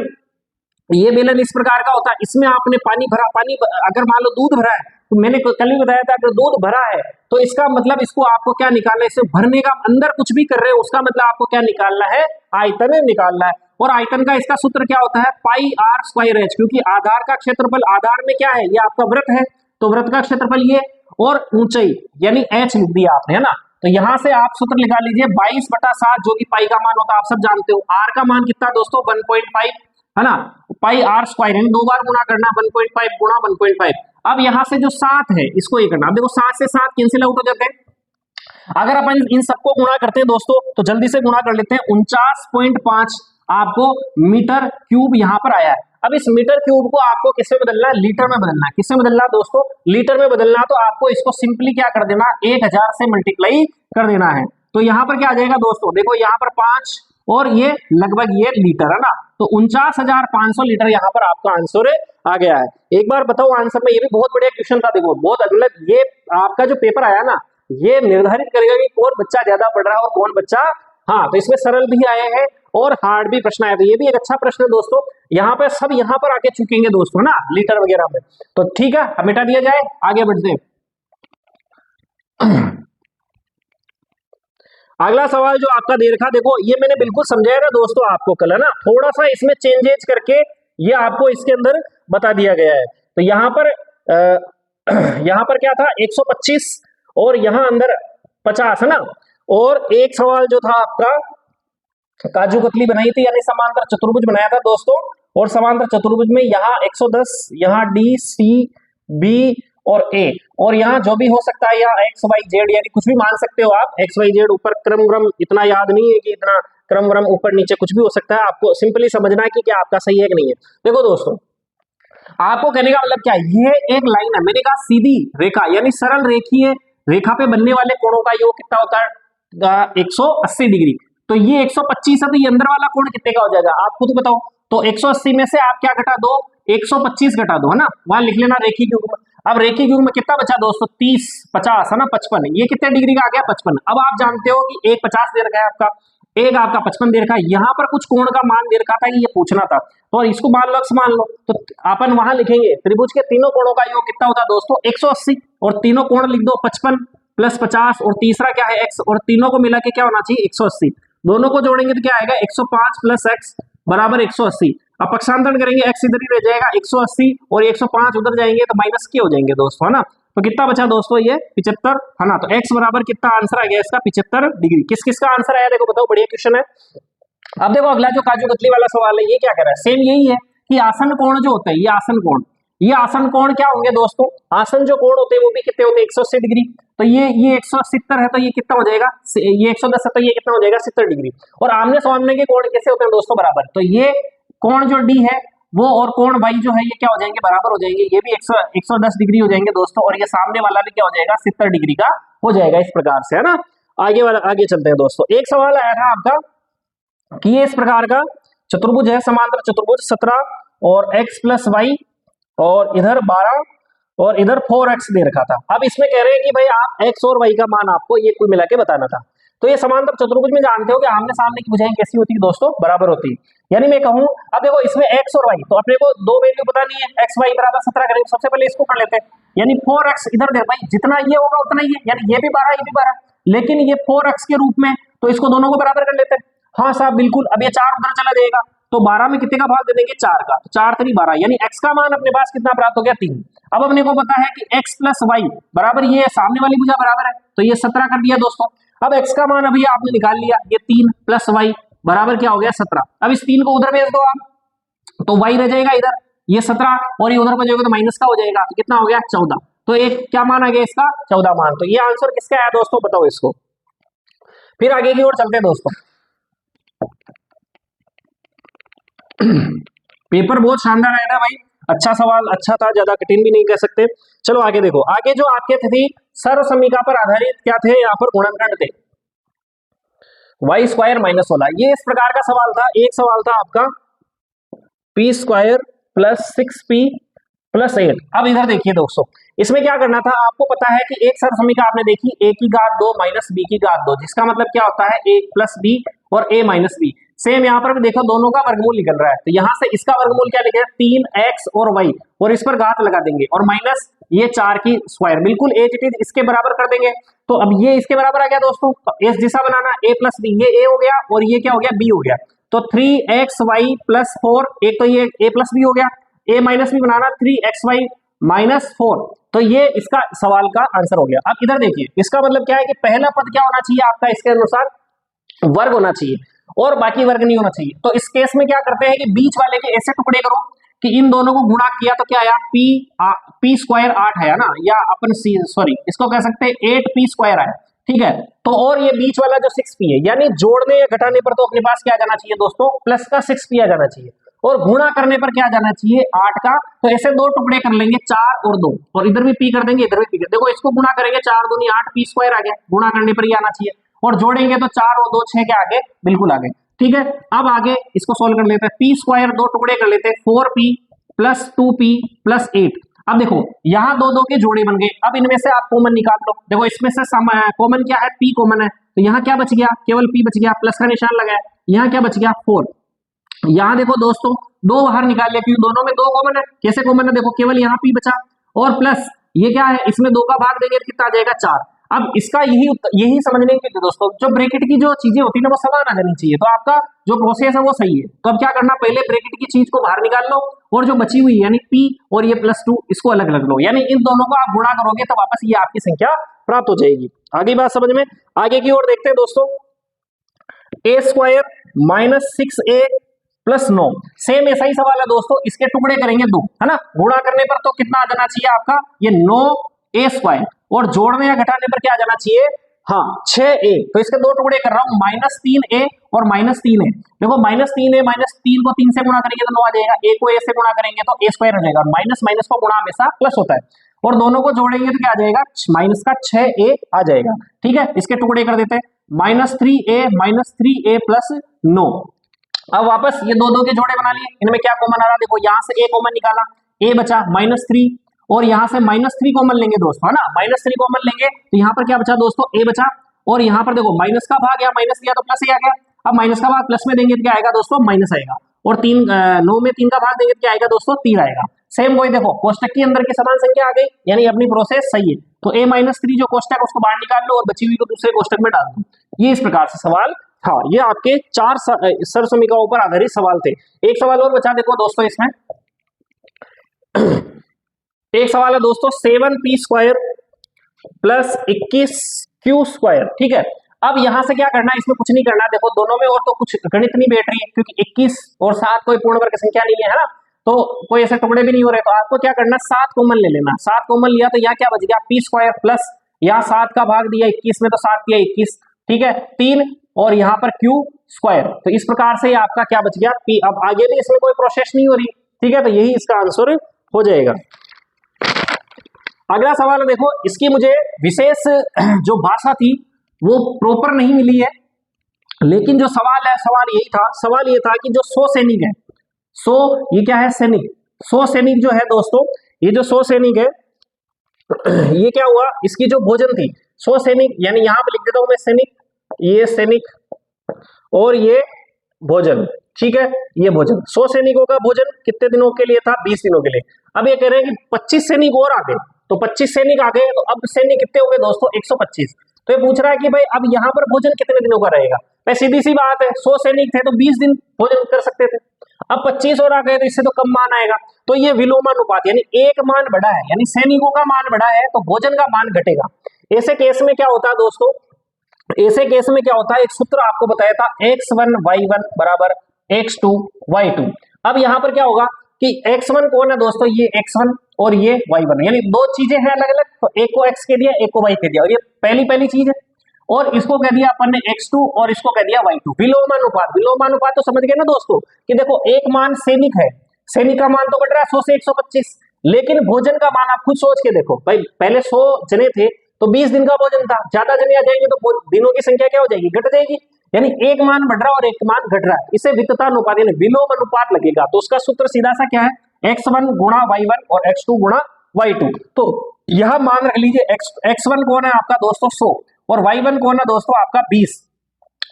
ये बेलन इस प्रकार का होता है, इसमें आपने पानी भरा, पानी अगर मान लो दूध भरा है, तो मैंने कल ही बताया था अगर दूध भरा है तो इसका मतलब इसको आपको क्या निकालना है, इसे भरने का, अंदर कुछ भी कर रहे हो उसका मतलब आपको क्या निकालना है, आयतन निकालना है। और आयतन का इसका सूत्र क्या होता है, पाई आर स्क्वायर एच, क्योंकि आधार का क्षेत्रफल, आधार में क्या है ये आपका वृत्त है, तो वृत्त का क्षेत्रफल ये, और ऊंचाई यानी एच लिख दिया आपने, है ना। तो यहां से आप सूत्र निकाल लीजिए 22/7, जो कि पाई का मान होता है आप सब जानते हो। आर का मान कितना दोस्तों 1.5 है ना, पाई आर स्क्वायर, यानी 2 बार गुणा करना, 1.5 गुणा 1.5। अब यहां से जो 7 है इसको ये करना। अब देखो 7 से 7 कैंसिल आउट हो जाते हैं। अगर अपन इन सबको गुणा करते हैं दोस्तों तो जल्दी से गुणा कर लेते हैं, 49.5 आपको मीटर क्यूब यहां पर आया है। अब इस मीटर क्यूब को आपको किसमें बदलना है, लीटर में बदलना है। किसमें बदलना है दोस्तों, लीटर में बदलना। तो आपको इसको सिंपली क्या कर देना, 1000 से मल्टीप्लाई कर देना है। तो यहां पर क्या आ जाएगा दोस्तों, देखो यहां पर 5 और ये लगभग ये लीटर है ना, तो 49,500 लीटर यहाँ पर आपका आंसर आ गया है। एक बार बताओ आंसर में, ये भी बहुत बढ़िया क्वेश्चन था। देखो बहुत अगला, ये आपका जो पेपर आया ना ये निर्धारित करेगा कि कौन बच्चा ज्यादा पढ़ रहा है और कौन बच्चा, हाँ तो इसमें सरल भी आए हैं और हार्ड भी प्रश्न आए। तो ये भी एक अच्छा प्रश्न है दोस्तों, यहाँ पे सब यहाँ पर आके चुकेंगे दोस्तों ना, लीटर वगैरह में। तो ठीक है, हमें दिया जाए, आगे बढ़ते हैं। अगला सवाल जो आपका दे रखा, देखो ये मैंने बिल्कुल समझाया था दोस्तों आपको कल, है ना, थोड़ा सा इसमें चेंजेज करके ये आपको इसके अंदर बता दिया गया है। तो यहाँ पर क्या था 125 और यहाँ अंदर 50 है ना। और एक सवाल जो था आपका काजू कतली बनाई थी, यानी समांतर चतुर्भुज बनाया था दोस्तों। और समांतर चतुर्भुज में यहाँ 110, यहाँ डी सी बी और ए, और यहाँ जो भी हो सकता है, यहाँ एक्स वाई जेड, यानी कुछ भी मान सकते हो आप, एक्स वाई जेड ऊपर क्रम व्रम, इतना याद नहीं है कि इतना क्रम व्रम ऊपर नीचे कुछ भी हो सकता है, आपको सिंपली समझना है कि क्या आपका सही है कि नहीं है। देखो दोस्तों आपको कहने का मतलब क्या है, ये एक लाइन है, मैंने कहा सीधी रेखा यानी सरल रेखीय रेखा पे बनने वाले कोणों का योग कितना होता है 180 डिग्री। तो ये 125 है, तो ये अंदर वाला कोण कितने का हो जाएगा आप खुद बताओ। तो 180 में से आप क्या घटा दो, 125 घटा दो, है ना, वहां लिख लेना रेखीय युग्म। अब रेखीय युग्म में कितना बचा दोस्तों 30, 50 है ना, 55, ये कितने डिग्री का आ गया 55। अब आप जानते हो कि एक 50 दे रखा है आपका, एक आपका 55 दे रखा है, यहाँ पर कुछ कोण का मान दे रखा था, ये पूछना था, तो इसको मान लो, मान लो, तो अपन वहां लिखेंगे त्रिभुज के तीनों कोणों का योग कितना होता है दोस्तों 180, और तीनों कोण लिख दो 55 प्लस 50, और तीसरा क्या है x, और तीनों को मिला के क्या होना चाहिए 180, दोनों को जोड़ेंगे तो क्या आएगा 105 प्लस x बराबर 180। अब पक्षांतरण करेंगे x इधर ही रह जाएगा 180 और 105 उधर जाएंगे तो माइनस के हो जाएंगे दोस्तों, है ना। तो कितना बचा दोस्तों ये 75, है ना। तो x बराबर कितना आंसर आ गया इसका 75 डिग्री। किस किस का आंसर आया देखो बताओ, बढ़िया क्वेश्चन है। अब देखो अगला जो काजू कतली वाला सवाल है, ये क्या कह रहा है, सेम यही है कि आसन कोण जो होता है, ये आसन कोण, ये आसन कोण क्या होंगे दोस्तों, आसन जो कोण होते हैं वो भी कितने होते हैं 180 डिग्री। तो ये 170 है, तो ये कितना हो जाएगा, ये 110 है, तो ये कितना हो जाएगा 70 डिग्री। और आमने सामने के कोण कैसे होते हैं दोस्तों बराबर, तो ये कोण जो डी है वो और कोण वाई जो है ये क्या हो जाएंगे बराबर हो जाएंगे, ये भी 110 डिग्री हो जाएंगे दोस्तों, और ये सामने वाला भी क्या हो जाएगा 70 डिग्री का हो जाएगा, इस प्रकार से, है ना। आगे चलते हैं दोस्तों। एक सवाल आया था आपका कि ये इस प्रकार का चतुर्भुज है, समांतर चतुर्भुज 17 और x प्लस वाई और इधर 12 और इधर 4x दे रखा था। अब इसमें कह रहे हैं कि भाई आप x और y का मान आपको ये कुल मिला के बताना था। तो ये समांतर चतुर्भुज में जानते हो कि आमने सामने की भुजाएं कैसी होती है दोस्तों, बराबर होती है। यानी मैं कहूं अब देखो इसमें x और y, तो अपने को दो वैल्यू पता नहीं है, x y बराबर 17 करेंगे, सबसे पहले इसको कर लेते हैं, यानी 4x इधर दे भाई, जितना ये होगा उतना ही है, यानी ये भी 12 ये भी 12, लेकिन ये 4x के रूप में, तो इसको दोनों को बराबर कर लेते हैं। हाँ साहब बिल्कुल, अब ये 4 उधर चला जाएगा, तो 12 में कितने का भाग दे देंगे, 4 का, तो 4 3 12, यानी x का मान अपने पास कितना प्राप्त हो गया, 3। अब अपने को पता है कि x प्लस वाई बराबर ये सामने वाली भुजा बराबर है, तो ये 17 कर दिया दोस्तों। अब x का मान अभी आपने निकाल लिया, ये 3 प्लस वाई बराबर क्या हो गया, 17। अब इस 3 को उधर भेज दो आप, तो y रह जाएगा इधर, ये 17 और ये उधर भेजोगे तो माइनस का हो जाएगा, तो कितना हो गया, 14। तो एक क्या मान आ गया इसका, 14 मान। तो ये आंसर किसका है दोस्तों, बताओ इसको। फिर आगे की ओर चलते हैं दोस्तों। पेपर बहुत शानदार आया था भाई, अच्छा सवाल, अच्छा था, ज्यादा कठिन भी नहीं कह सकते। चलो आगे देखो, आगे जो आपके थे सर्व समीकरण पर आधारित क्या थे, यहाँ पर गुणनखंड थे, वाई स्क्वायर माइनस 16, ये इस प्रकार का सवाल था। एक सवाल था आपका P square plus 6p plus 8। अब इधर देखिए दोस्तों, इसमें क्या करना था, आपको पता है कि एक सर्व समीकरण आपने देखी, a की घात 2 माइनस b की घात 2, जिसका मतलब क्या होता है a प्लस b और a माइनस b। सेम यहाँ पर भी देखो, दोनों का वर्गमूल निकल रहा है, तो यहाँ से इसका वर्गमूल क्या लिखे, 3x और y, और इस पर घात लगा देंगे, और माइनस ये 4 की स्क्वायर, बिल्कुल एज इट इज इसके बराबर कर देंगे। तो अब ये इसके बराबर आ गया दोस्तों, इस दिशा बनाना, a प्लस b, ये a हो गया और ये क्या हो गया, b हो गया। तो 3xy प्लस 4, एक तो ये a प्लस b हो गया, a minus b banana 3xy minus 4, तो ये इसका सवाल का आंसर हो गया। अब इधर देखिए, इसका मतलब क्या है कि पहला पद क्या होना चाहिए आपका, इसके अनुसार वर्ग होना चाहिए और बाकी वर्ग नहीं होना चाहिए। तो इस केस में क्या करते हैं कि बीच वाले के ऐसे टुकड़े करो कि इन दोनों को गुणा किया तो क्या आया, पी स्क्वायर 8 है ना, या अपन सॉरी इसको कह सकते हैं 8p स्क्वायर आया, ठीक है। तो और ये बीच वाला जो 6p है, यानी जोड़ने या घटाने पर तो अपने पास क्या आ जाना चाहिए दोस्तों, प्लस का 6p आ जाना चाहिए, और गुणा करने पर क्या जाना चाहिए, 8 का। तो ऐसे दो टुकड़े कर लेंगे, 4 और 2, और इधर भी p कर देंगे, इधर भी p कर, देखो इसको गुणा करेंगे, 4 दूनी 8p स्क्वायर आ गया, गुणा करने पर ही आना चाहिए, और जोड़ेंगे तो 4 और 2 6 के आगे, बिल्कुल आगे, ठीक है। अब आगे इसको सोल्व कर लेते हैं, p स्क्वायर दो टुकड़े कर लेते हैं, 4p प्लस 2p प्लस 8। अब देखो यहाँ दो दो के जोड़े बन गए, अब इनमें से आप कॉमन निकाल लो, देखो इसमें से कॉमन क्या है, p कॉमन है, तो यहाँ क्या बच गया, केवल p बच गया, प्लस का निशान लगाया, यहाँ क्या बच गया 4। यहाँ देखो दोस्तों, दो बाहर निकाल लिया क्योंकि दोनों में दो कॉमन है, कैसे कॉमन है, देखो केवल यहाँ p बचा, और प्लस ये क्या है, इसमें 2 का भाग देंगे कितना आ जाएगा, 4। अब इसका यही समझने के लिए दोस्तों, जो ब्रैकेट की जो चीजें होती है ना वो समान आ जानी चाहिए, तो आपका जो प्रोसेस है वो सही है। तो अब क्या करना, पहले ब्रैकेट की चीज को बाहर निकाल लो, और जो बची हुई यानी p और ये प्लस 2 इसको अलग अलग लो, यानी इन दोनों को आप गुणा करोगे तो वापस ये आपकी संख्या प्राप्त हो जाएगी। आगे बात समझ में, आगे की ओर देखते हैं दोस्तों, a square minus 6a plus 9, same ऐसा ही सवाल है दोस्तों, इसके टुकड़े करेंगे 2, है ना, गुणा करने पर तो कितना आ जाना चाहिए आपका, ये 9a स्क्वायर, और जोड़ने या घटाने पर क्या आ जाना चाहिए, हाँ 6a। तो इसके दो टुकड़े कर रहा हूं, माइनस 3a और माइनस 3a, देखो माइनस 3a माइनस 3 को 3 से गुणा करेंगे तो 9 आ जाएगा, a को a से गुणा करेंगे तो a स्क्वायर हो जाएगा, माइनस माइनस को गुणा हमेशा प्लस होता है, और दोनों को जोड़ेंगे तो क्या आ जाएगा, माइनस का 6a आ जाएगा, ठीक है। इसके टुकड़े कर देते हैं, माइनस 3a प्लस 9। अब वापस ये दो दो के जोड़े बना लिए, इनमें क्या कॉमन आ रहा है, देखो यहाँ से a कॉमन निकाला, a बचा -3, और यहाँ से -3 कॉमन लेंगे दोस्तों, है ना, -3 कॉमन लेंगे तो यहाँ पर क्या बचा दोस्तों, a बचा, और यहाँ पर देखो माइनस का भाग, या माइनस लिया तो प्लस ही आ गया। अब माइनस का भाग प्लस में देंगे तो क्या आएगा दोस्तों, माइनस आएगा, और 9 में 3 का भाग देंगे तो क्या आएगा दोस्तों, 3 आएगा। सेम वही देखो, कोष्टक के अंदर की समान संख्या आ गई, यानी अपनी प्रोसेस सही है। तो a-3 जो कोष्टक है उसको बाहर निकाल लो, और बची हुई को दूसरे कोष्टक में डाल दो। ये इस प्रकार से सवाल, हाँ ये आपके 4 सर्व समीकरणों पर आधारित सवाल थे। एक सवाल और बचा देखो दोस्तों, इसमें एक सवाल है दोस्तों, 7p square plus 21q square, ठीक है। अब यहां से क्या करना है, इसमें कुछ नहीं करना, देखो दोनों में और तो कुछ गणित नहीं बैठ रही है, क्योंकि 21 और 7 कोई पूर्ण वर्ग संख्या नहीं है, ना, तो कोई ऐसे टुकड़े भी नहीं हो रहे, तो आपको क्या करना, 7 कॉमन ले लेना। 7 कॉमन लिया तो यहाँ क्या बच गया, p स्क्वायर प्लस, यहाँ 7 का भाग दिया 21 में तो 7 किया 21, ठीक है, 3, और यहाँ पर q स्क्वायर, तो इस प्रकार से आपका क्या बच गया p। अब आगे भी इसमें कोई प्रोसेस नहीं हो रही, ठीक है, तो यही इसका आंसर हो जाएगा। अगला सवाल है देखो, इसकी मुझे विशेष जो भाषा थी वो प्रॉपर नहीं मिली है, लेकिन जो सवाल है, सवाल यही था, सवाल ये था कि जो 100 सैनिक है, 100 ये क्या है, सैनिक, 100 सैनिक जो है दोस्तों, ये जो 100 सैनिक है, ये क्या हुआ, इसकी जो भोजन थी 100 सैनिक, यानी यहां पे लिख देता हूं मैं सैनिक, ये सैनिक और ये भोजन, ठीक है, ये भोजन 100 सैनिकों का भोजन कितने दिनों के लिए था? 20 दिनों के लिए। अब ये कह रहे हैं कि 25 सैनिक और आ गए, तो 25 सैनिक आ गए, तो अब सैनिक कितने हो गए दोस्तों? 125। तो ये पूछ रहा है कि भाई अब यहाँ पर भोजन कितने दिनों का रहेगा? भाई सीधी सी बात है, 100 सैनिक थे तो 20 दिन भोजन कर सकते थे, अब 25 और आ गए तो इससे तो कम मान आएगा। तो ये विलोमानुपात, यानी एक मान बढ़ा है, यानी सैनिकों का मान बढ़ा है तो भोजन का मान घटेगा। ऐसे केस में क्या होता है दोस्तों? ऐसे केस में क्या होता है, एक सूत्र आपको बताया था, x1 y1 बराबर x2 y2। अब यहाँ पर क्या होगा कि x1 कौन है दोस्तों? ये x1 और ये y1, यानी दो चीजें हैं अलग अलग, तो एक को x कह दिया, एक को y कह दिया, और ये पहली चीज है, और इसको कह दिया अपन ने x2 और इसको कह दिया y2। विलोमानुपात, विलोमानुपात तो समझ गए ना दोस्तों कि देखो एक मान सैनिक है, सैनिक का मान तो बढ़ रहा है 100 से 125, लेकिन भोजन का मान आप खुद सोच के देखो भाई, पहले 100 जने थे तो 20 दिन का भोजन था, ज्यादा जने आ जाएंगे तो दिनों की संख्या क्या हो जाएगी? घट जाएगी, यानी एक मान बढ़ रहा है और एक मान घट रहा है, इसे वित्ततानुपात यानी विलोम अनुपात लगेगा। तो उसका सूत्र सीधा सा क्या है? x1 गुणा y1 और x2 गुणा y2। तो यह मान रख लीजिए, x1 कौन है आपका दोस्तों? 100, और y1 कौन है दोस्तों आपका? 20,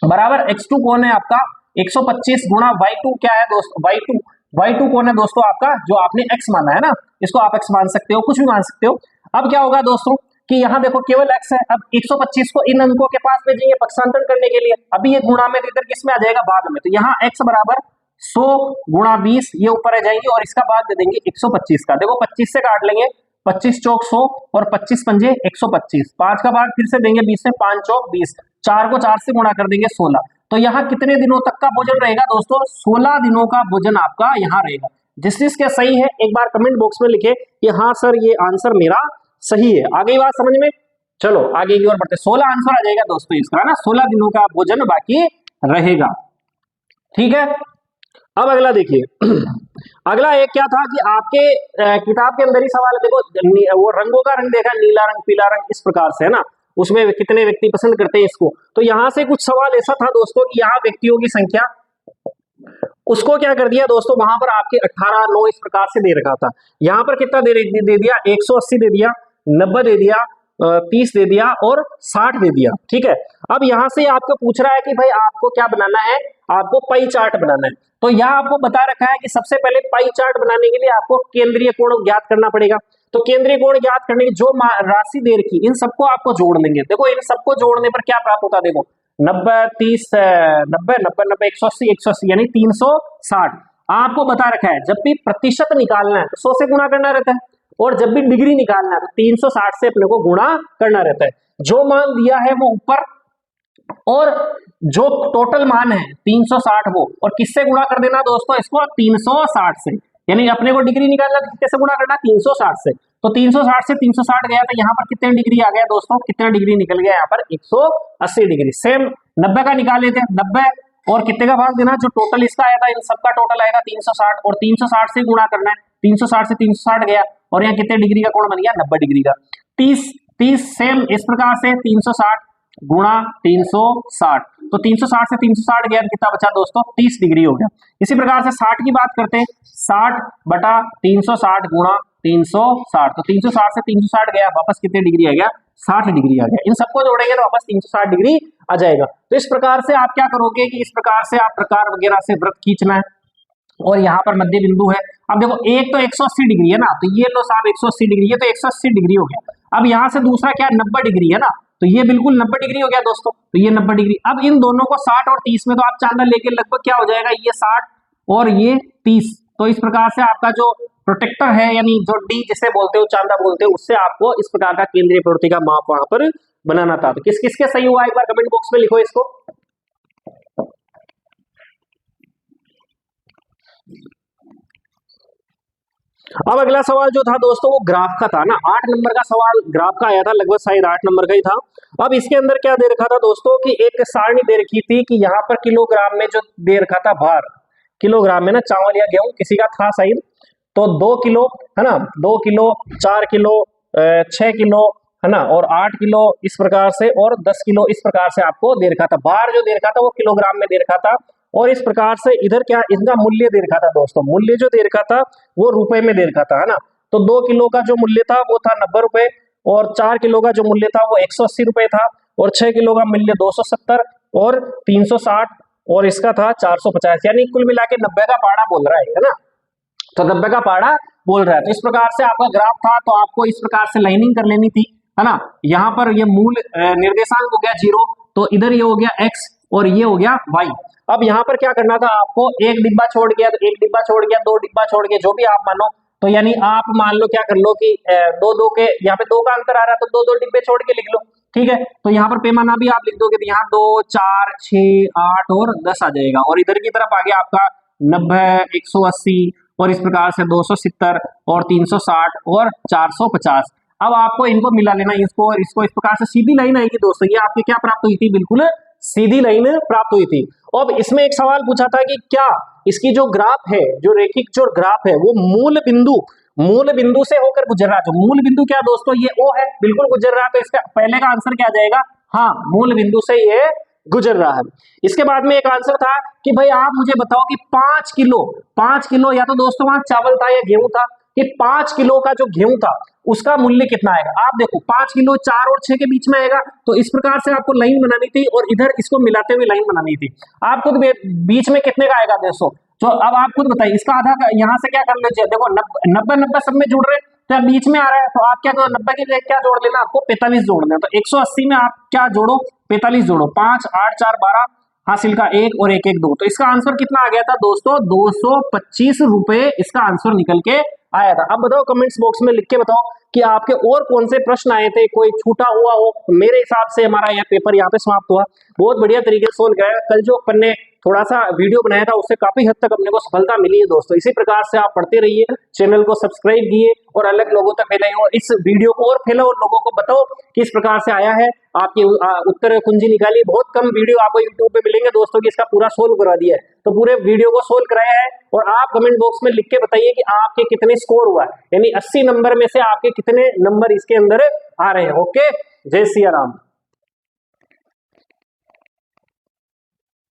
बराबर x2 कौन है आपका? 125 गुणा y2 क्या है दोस्तों? y2 कौन है दोस्तों आपका? जो आपने x माना है ना, इसको आप x मान सकते हो, कुछ भी मान सकते हो। अब क्या होगा दोस्तों कि यहाँ देखो केवल x है, अब 125 को इन अंकों के पास भेजेंगे पक्षांतरण करने के लिए, अभी ये गुणा में इधर किस में आ जाएगा? भाग में, तो यहाँ x बराबर 100 गुणा 20 ये ऊपर आ जाएंगे और इसका भाग दे देंगे 125 का। देखो 25 से काट लेंगे, 25 चौक 100 और 25 पंजे 125, 5 का भाग फिर से देंगे 20 से, 5 चौक 20, 4 को 4 से गुणा कर देंगे 16। तो यहाँ कितने दिनों तक का भोजन रहेगा दोस्तों? 16 दिनों का भोजन आपका यहाँ रहेगा। जिस चीज के सही है एक बार कमेंट बॉक्स में लिखे कि हाँ सर ये आंसर मेरा सही है। आगे बात समझ में, चलो आगे की ओर बढ़ते। 16 आंसर आ जाएगा दोस्तों इसका, है ना, 16 दिनों का भोजन बाकी रहेगा, ठीक है। अब अगला देखिए अगला एक क्या था कि आपके किताब के अंदर ही सवाल है, देखो वो रंगों का रंग देखा, नीला रंग, पीला रंग, इस प्रकार से, है ना, उसमें कितने व्यक्ति पसंद करते हैं इसको। तो यहां से कुछ सवाल ऐसा था दोस्तों कि यहाँ व्यक्तियों की संख्या, उसको क्या कर दिया दोस्तों, वहां पर आपके 18, 9 इस प्रकार से दे रखा था, यहाँ पर कितना दे दिया? 180 दे दिया, 90 दे दिया, 30 दे दिया और 60 दे दिया, ठीक है। अब यहां से आपको पूछ रहा है कि भाई आपको क्या बनाना है? आपको पाई चार्ट बनाना है। तो यहाँ आपको बता रखा है कि सबसे पहले पाई चार्ट बनाने के लिए आपको केंद्रीय कोण ज्ञात करना पड़ेगा। तो केंद्रीय कोण ज्ञात करने की जो राशि दे रखी, इन सबको आपको जोड़ लेंगे। देखो इन सबको जोड़ने पर क्या प्राप्त होता है, देखो 90, 30, 90, 90, 90, 180, 180 यानी 360। आपको बता रखा है जब भी प्रतिशत निकालना है तो 100 से गुणा करना रहता है, और जब भी डिग्री निकालना है तो 360 से अपने को गुणा करना रहता है। जो मान दिया है वो ऊपर, और जो टोटल मान है 360 वो, और किससे गुणा कर देना दोस्तों इसको? 360 से, यानी अपने को डिग्री निकालना किससे गुणा करना? 360 से। तो 360 से 360 गया तो यहाँ पर कितने डिग्री आ गया दोस्तों? कितना डिग्री निकल गया यहाँ पर? 180 डिग्री। सेम 90 का निकाल लेते हैं, 90 और कितने का भाग देना? जो टोटल इसका आया था, इन सबका टोटल आएगा 360, और 360 से गुणा करना है, 360 से 360 गया, और यहाँ कितने डिग्री का कोण बन गया? 90 डिग्री का। 30 सेम इस प्रकार से 360 गुणा 360, तो 360 से 360 गया, कितना बचा दोस्तों? 30 डिग्री हो गया। इसी प्रकार से 60 की बात करते हैं, 60 बटा 360 गुणा 360, तो 360 से 360 गया, वापस कितने डिग्री आ गया? 60 डिग्री आ गया। इन सबको जोड़ेंगे तो वापस 360 डिग्री आ जाएगा। तो इस प्रकार से आप क्या करोगे कि इस प्रकार से आप प्रकार वगैरह से वृत्त खींचना है, और यहाँ पर मध्य बिंदु है। अब देखो एक तो 180 डिग्री है ना, तो ये लो साहब 180 डिग्री, ये तो 180 डिग्री हो गया। अब यहाँ से दूसरा क्या? 90 डिग्री है ना, तो ये बिल्कुल 90 डिग्री हो गया दोस्तों, तो ये 90 डिग्री। अब इन दोनों को 60 और 30 में तो आप चांदा लेके लगभग क्या हो जाएगा? ये 60 और ये 30। तो इस प्रकार से आपका जो प्रोटेक्टर है, यानी जो डी जिसे बोलते हो, चांदा बोलते हो, उससे आपको इस प्रकार का केंद्रीय प्रवृत्ति का माप वहां पर बनाना था। तो किस किसके सही हुआ एक बार कमेंट बॉक्स में लिखो इसको। अब अगला सवाल जो था दोस्तों वो ग्राफ का था ना, 8 नंबर का सवाल ग्राफ का आया था, लगभग शायद 8 नंबर का ही था। अब इसके अंदर क्या दे रखा था दोस्तों कि एक सारणी दे रखी थी कि यहाँ पर किलोग्राम में जो दे रखा था भार, किलोग्राम में ना, चावल या गेहूं किसी का था शायद, तो 2 किलो है ना, 2 किलो, 4 किलो, 6 किलो है ना, और 8 किलो इस प्रकार से, और 10 किलो इस प्रकार से आपको दे रखा था। भार जो दे रखा था वो किलोग्राम में दे रखा था, और इस प्रकार से इधर क्या इनका मूल्य दे रखा था दोस्तों, मूल्य जो दे रखा था वो रुपए में दे रखा था, है ना। तो 2 किलो का जो मूल्य था वो था 90 रुपए, और 4 किलो का जो मूल्य था वो 180 रुपए था, और 6 किलो का मूल्य 270 और 360 और इसका था 450, यानी कुल मिला के 90 का पाड़ा बोल रहा है ना। तो 90 का पाड़ा बोल रहा है। तो इस प्रकार से आपका ग्राफ था, तो आपको इस प्रकार से लाइनिंग कर लेनी थी, है ना। यहाँ पर ये मूल निर्देशांक हो गया 0, तो इधर ये हो गया x और ये हो गया y। अब यहाँ पर क्या करना था आपको, एक डिब्बा छोड़ गया तो एक डिब्बा छोड़ गया, दो डिब्बा छोड़ गया, जो भी आप मानो। तो यानी आप मान लो क्या कर लो कि दो दो के यहाँ पे 2 का अंतर आ रहा है, तो 2 2 डिब्बे छोड़ के लिख लो, ठीक है। तो यहाँ पर पैमाना भी आप लिख दोगे, तो यहाँ 2 4 6 8 और 10 आ जाएगा, और इधर की तरफ आ गया आपका 90 180 और इस प्रकार से 270 और 360 और 450। अब आपको इनको मिला लेना, इसको और इसको, इस प्रकार से सीधी लाइन आएगी दोस्तों। ये आपकी क्या प्राप्त हुई थी, बिल्कुल सीधी लाइन प्राप्त हुई थी। अब इसमें एक सवाल पूछा था कि क्या इसकी जो ग्राफ है, जो रेखिक जो ग्राफ है, वो मूल बिंदु से होकर गुजर रहा है। जो मूल बिंदु क्या दोस्तों, ये O है, बिल्कुल गुजर रहा है। तो इसका पहले का आंसर क्या आ जाएगा, हाँ मूल बिंदु से ये गुजर रहा है। इसके बाद में एक आंसर था कि भाई आप मुझे बताओ कि 5 किलो या तो दोस्तों वहां चावल था या गेहूं था, कि 5 किलो का जो गेहूं था उसका मूल्य कितना आएगा। आप देखो 5 किलो 4 और 6 के बीच में आएगा, तो इस प्रकार से आपको लाइन बनानी थी और इधर इसको मिलाते हुए लाइन बनानी थी। आप खुद बीच में कितने का आएगा दोस्तों, तो अब आप खुद बताइए। इसका आधा यहाँ से क्या कर लीजिए, देखो 90 सब में जुड़ रहे, तो बीच में आ रहा है, तो आप क्या करो 90 की जगह क्या जोड़ लेना, आपको 45 जोड़ लेना। तो 180 में आप क्या जोड़ो, 45 जोड़ो, 5 8 4 12 हासिल का 1 और 1 1 2। तो इसका आंसर कितना आ गया था दोस्तों, 225 रुपए इसका आंसर निकल के आया था। अब बताओ कमेंट्स बॉक्स में लिख के बताओ कि आपके और कौन से प्रश्न आए थे, कोई छूटा हुआ हो। मेरे हिसाब से हमारा यह पेपर यहाँ पे समाप्त हुआ, बहुत बढ़िया तरीके से सोल्व गया। कल जो अपन ने थोड़ा सा वीडियो बनाया था उससे काफी हद तक अपने को सफलता मिली है दोस्तों। इसी प्रकार से आप पढ़ते रहिए, चैनल को सब्सक्राइब किए और अलग लोगों तक फैलाइए, और इस वीडियो को और फैलाओ और लोगों को बताओ किस प्रकार से आया है। आपकी उत्तर कुंजी निकालिए। बहुत कम वीडियो आपको यूट्यूब पे मिलेंगे दोस्तों कि इसका पूरा सोल्व करवा दिया है, तो पूरे वीडियो को सोल्व कराया है। और आप कमेंट बॉक्स में लिख के बताइए कि आपके कितने स्कोर हुआ है, यानी 80 नंबर में से आपके कितने नंबर इसके अंदर आ रहे हैं। ओके, जय सिया राम।